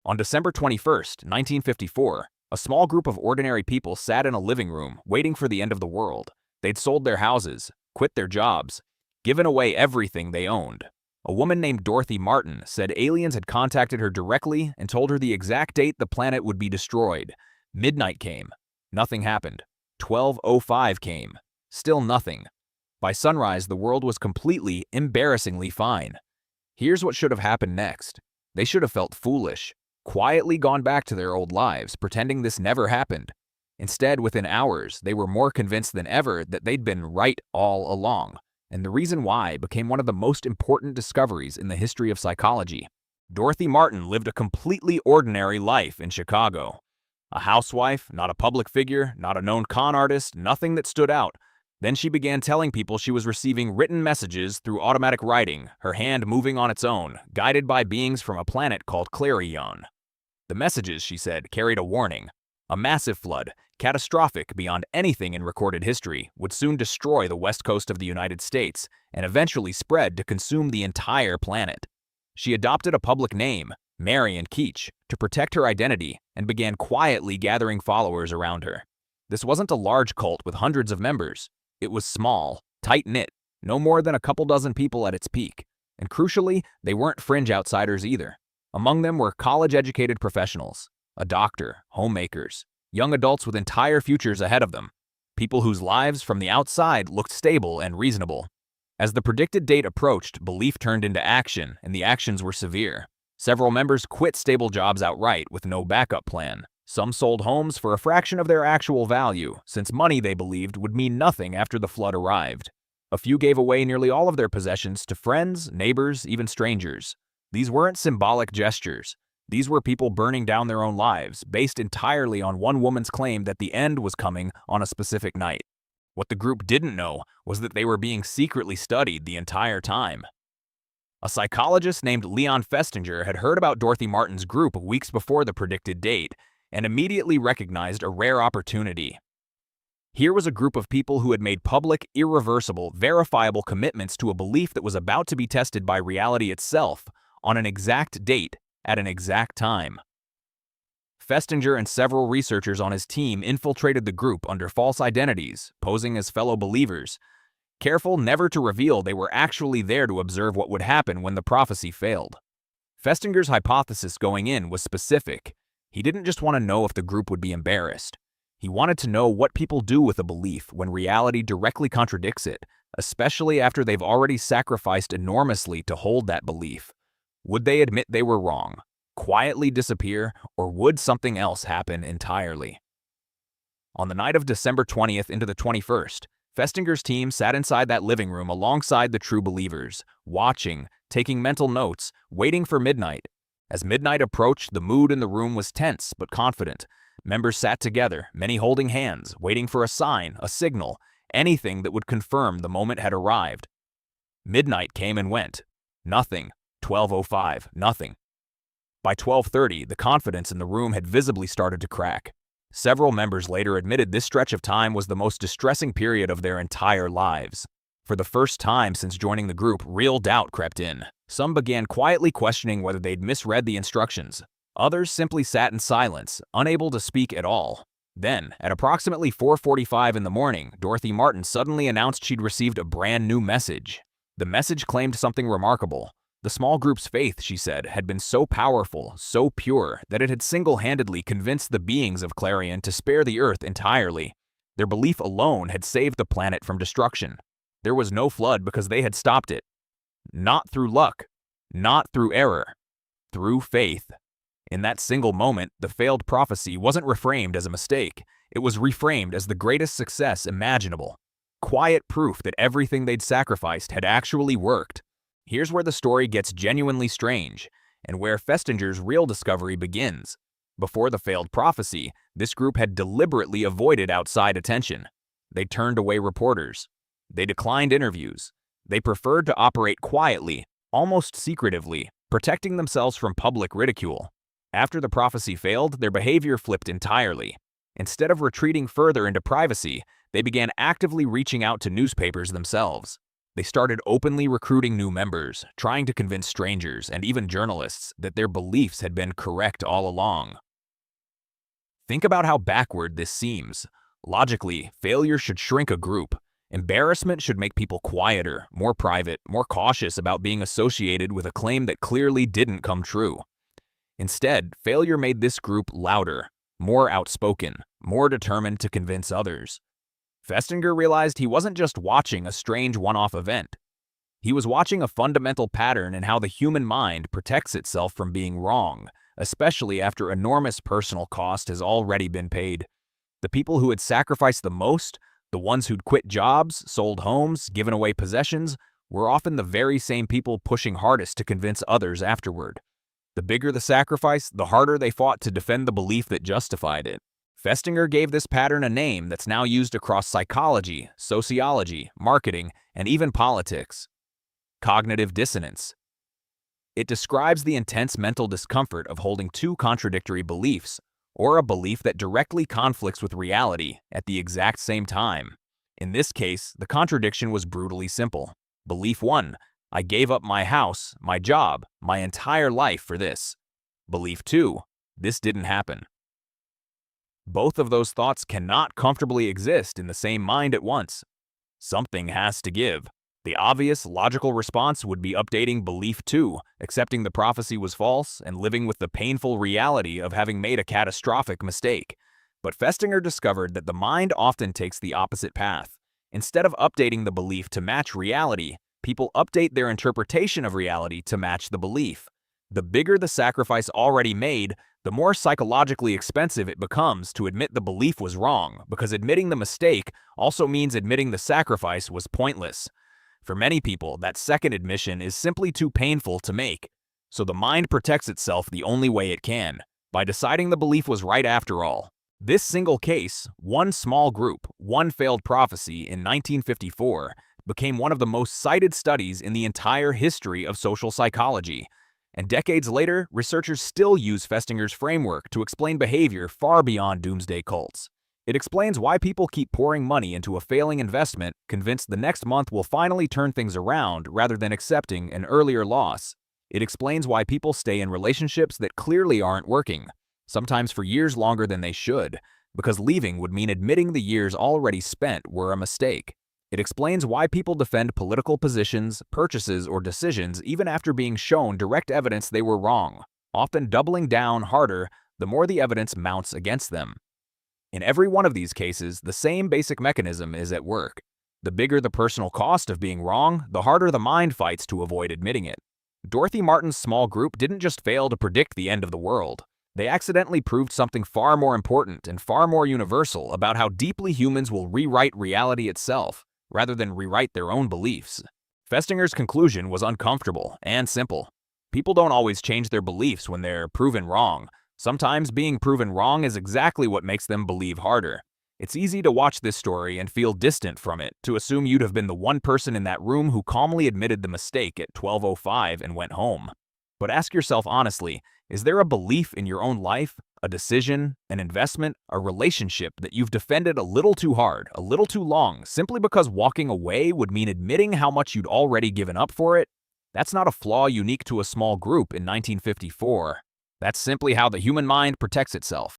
On December 21st, 1954, a small group of ordinary people sat in a living room waiting for the end of the world. They'd sold their houses, quit their jobs, given away everything they owned. A woman named Dorothy Martin said aliens had contacted her directly and told her the exact date the planet would be destroyed. Midnight came. Nothing happened. 12:05 came. Still nothing. By sunrise, the world was completely, embarrassingly fine. Here's what should have happened next. They should have felt foolish, quietly gone back to their old lives, pretending this never happened. Instead, within hours, they were more convinced than ever that they'd been right all along. And the reason why became one of the most important discoveries in the history of psychology. Dorothy Martin lived a completely ordinary life in Chicago. A housewife, not a public figure, not a known con artist, nothing that stood out. Then she began telling people she was receiving written messages through automatic writing, her hand moving on its own, guided by beings from a planet called Clarion. The messages, she said, carried a warning. A massive flood, catastrophic beyond anything in recorded history, would soon destroy the west coast of the United States and eventually spread to consume the entire planet. She adopted a public name, Marian Keech, to protect her identity and began quietly gathering followers around her. This wasn't a large cult with hundreds of members. It was small, tight-knit, no more than a couple dozen people at its peak. And crucially, they weren't fringe outsiders either. Among them were college-educated professionals, a doctor, homemakers, young adults with entire futures ahead of them, people whose lives from the outside looked stable and reasonable. As the predicted date approached, belief turned into action, and the actions were severe. Several members quit stable jobs outright with no backup plan. Some sold homes for a fraction of their actual value, since money they believed would mean nothing after the flood arrived. A few gave away nearly all of their possessions to friends, neighbors, even strangers. These weren't symbolic gestures. These were people burning down their own lives, based entirely on one woman's claim that the end was coming on a specific night. What the group didn't know was that they were being secretly studied the entire time. A psychologist named Leon Festinger had heard about Dorothy Martin's group weeks before the predicted date and immediately recognized a rare opportunity. Here was a group of people who had made public, irreversible, verifiable commitments to a belief that was about to be tested by reality itself on an exact date at an exact time. Festinger and several researchers on his team infiltrated the group under false identities, posing as fellow believers, careful never to reveal they were actually there to observe what would happen when the prophecy failed. Festinger's hypothesis going in was specific. He didn't just want to know if the group would be embarrassed. He wanted to know what people do with a belief when reality directly contradicts it, especially after they've already sacrificed enormously to hold that belief. Would they admit they were wrong, quietly disappear, or would something else happen entirely? On the night of December 20th into the 21st, Festinger's team sat inside that living room alongside the true believers, watching, taking mental notes, waiting for midnight. As midnight approached, the mood in the room was tense but confident. Members sat together, many holding hands, waiting for a sign, a signal, anything that would confirm the moment had arrived. Midnight came and went. Nothing. 12:05, nothing. By 12:30, the confidence in the room had visibly started to crack. Several members later admitted this stretch of time was the most distressing period of their entire lives. For the first time since joining the group, real doubt crept in. Some began quietly questioning whether they'd misread the instructions. Others simply sat in silence, unable to speak at all. Then, at approximately 4:45 in the morning, Dorothy Martin suddenly announced she'd received a brand new message. The message claimed something remarkable. The small group's faith, she said, had been so powerful, so pure, that it had single-handedly convinced the beings of Clarion to spare the Earth entirely. Their belief alone had saved the planet from destruction. There was no flood because they had stopped it. Not through luck, not through error, through faith. In that single moment, the failed prophecy wasn't reframed as a mistake. It was reframed as the greatest success imaginable. Quiet proof that everything they'd sacrificed had actually worked. Here's where the story gets genuinely strange, and where Festinger's real discovery begins. Before the failed prophecy, this group had deliberately avoided outside attention. They turned away reporters. They declined interviews. They preferred to operate quietly, almost secretively, protecting themselves from public ridicule. After the prophecy failed, their behavior flipped entirely. Instead of retreating further into privacy, they began actively reaching out to newspapers themselves. They started openly recruiting new members, trying to convince strangers and even journalists that their beliefs had been correct all along. Think about how backward this seems. Logically, failure should shrink a group. Embarrassment should make people quieter, more private, more cautious about being associated with a claim that clearly didn't come true. Instead, failure made this group louder, more outspoken, more determined to convince others. Festinger realized he wasn't just watching a strange one-off event. He was watching a fundamental pattern in how the human mind protects itself from being wrong, especially after enormous personal cost has already been paid. The people who had sacrificed the most, the ones who'd quit jobs, sold homes, given away possessions, were often the very same people pushing hardest to convince others afterward. The bigger the sacrifice, the harder they fought to defend the belief that justified it. Festinger gave this pattern a name that's now used across psychology, sociology, marketing, and even politics: cognitive dissonance. It describes the intense mental discomfort of holding two contradictory beliefs, or a belief that directly conflicts with reality at the exact same time. In this case, the contradiction was brutally simple. Belief 1: I gave up my house, my job, my entire life for this. Belief 2: this didn't happen. Both of those thoughts cannot comfortably exist in the same mind at once. Something has to give. The obvious, logical response would be updating belief 2, accepting the prophecy was false, and living with the painful reality of having made a catastrophic mistake. But Festinger discovered that the mind often takes the opposite path. Instead of updating the belief to match reality, people update their interpretation of reality to match the belief. The bigger the sacrifice already made, the more psychologically expensive it becomes to admit the belief was wrong, because admitting the mistake also means admitting the sacrifice was pointless. For many people, that second admission is simply too painful to make. So the mind protects itself the only way it can, by deciding the belief was right after all. This single case, one small group, one failed prophecy in 1954, became one of the most cited studies in the entire history of social psychology. And decades later, researchers still use Festinger's framework to explain behavior far beyond doomsday cults. It explains why people keep pouring money into a failing investment, convinced the next month will finally turn things around rather than accepting an earlier loss. It explains why people stay in relationships that clearly aren't working, sometimes for years longer than they should, because leaving would mean admitting the years already spent were a mistake. It explains why people defend political positions, purchases, or decisions even after being shown direct evidence they were wrong, often doubling down harder the more the evidence mounts against them. In every one of these cases, the same basic mechanism is at work. The bigger the personal cost of being wrong, the harder the mind fights to avoid admitting it. Dorothy Martin's small group didn't just fail to predict the end of the world. They accidentally proved something far more important and far more universal about how deeply humans will rewrite reality itself, rather than rewrite their own beliefs. Festinger's conclusion was uncomfortable and simple. People don't always change their beliefs when they're proven wrong. Sometimes being proven wrong is exactly what makes them believe harder. It's easy to watch this story and feel distant from it, to assume you'd have been the one person in that room who calmly admitted the mistake at 12:05 and went home. But ask yourself honestly, is there a belief in your own life, a decision, an investment, a relationship that you've defended a little too hard, a little too long, simply because walking away would mean admitting how much you'd already given up for it? That's not a flaw unique to a small group in 1954. That's simply how the human mind protects itself.